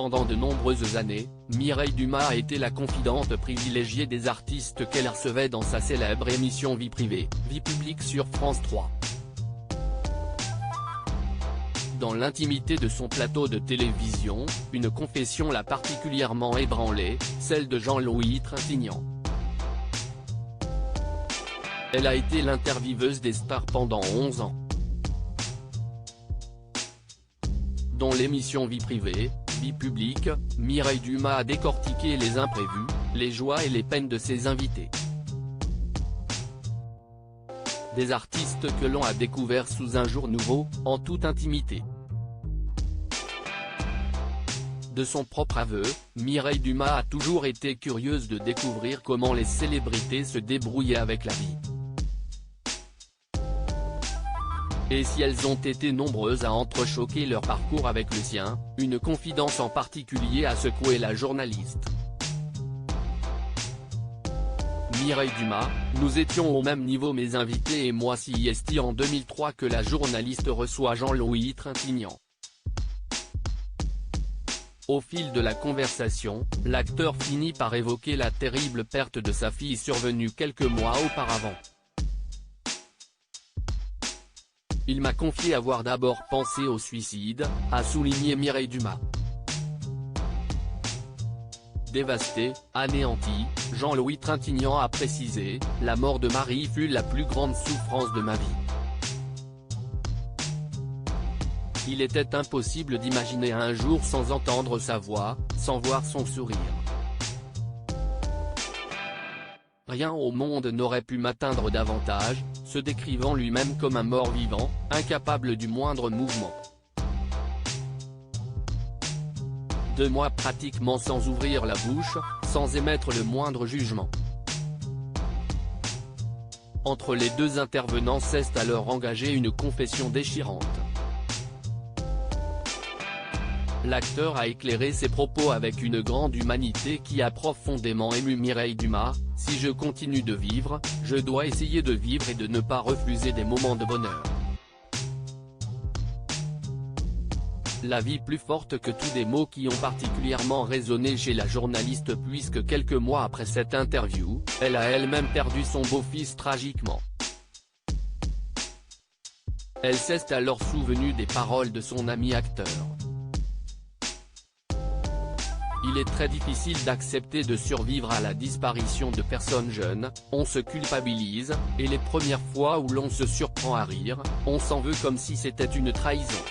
Pendant de nombreuses années, Mireille Dumas a été la confidente privilégiée des artistes qu'elle recevait dans sa célèbre émission Vie privée, Vie publique sur France 3. Dans l'intimité de son plateau de télévision, une confession l'a particulièrement ébranlée, celle de Jean-Louis Trintignant. Elle a été l'intervieweuse des stars pendant 11 ans. Dans l'émission Vie privée, Vie publique, Mireille Dumas a décortiqué les imprévus, les joies et les peines de ses invités. Des artistes que l'on a découverts sous un jour nouveau, en toute intimité. De son propre aveu, Mireille Dumas a toujours été curieuse de découvrir comment les célébrités se débrouillaient avec la vie. Et si elles ont été nombreuses à entrechoquer leur parcours avec le sien, une confidence en particulier a secoué la journaliste. Mireille Dumas: nous étions au même niveau mes invités et moi si est en 2003 que la journaliste reçoit Jean-Louis Trintignant. Au fil de la conversation, l'acteur finit par évoquer la terrible perte de sa fille survenue quelques mois auparavant. Il m'a confié avoir d'abord pensé au suicide, a souligné Mireille Dumas. Dévasté, anéanti, Jean-Louis Trintignant a précisé: la mort de Marie fut la plus grande souffrance de ma vie. Il était impossible d'imaginer un jour sans entendre sa voix, sans voir son sourire. Rien au monde n'aurait pu m'atteindre davantage, se décrivant lui-même comme un mort-vivant, incapable du moindre mouvement. 2 mois pratiquement sans ouvrir la bouche, sans émettre le moindre jugement. Entre les deux intervenants s'est alors engagée une confession déchirante. L'acteur a éclairé ses propos avec une grande humanité qui a profondément ému Mireille Dumas: si je continue de vivre, je dois essayer de vivre et de ne pas refuser des moments de bonheur. La vie plus forte que tous, des mots qui ont particulièrement résonné chez la journaliste puisque quelques mois après cette interview, elle a elle-même perdu son beau-fils tragiquement. Elle s'est alors souvenue des paroles de son ami acteur. Il est très difficile d'accepter de survivre à la disparition de personnes jeunes, on se culpabilise, et les premières fois où l'on se surprend à rire, on s'en veut comme si c'était une trahison.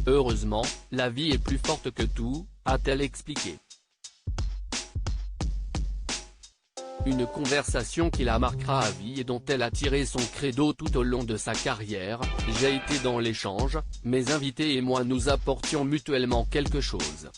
Heureusement, la vie est plus forte que tout, a-t-elle expliqué. Une conversation qui la marquera à vie et dont elle a tiré son credo tout au long de sa carrière: j'ai été dans l'échange, mes invités et moi nous apportions mutuellement quelque chose.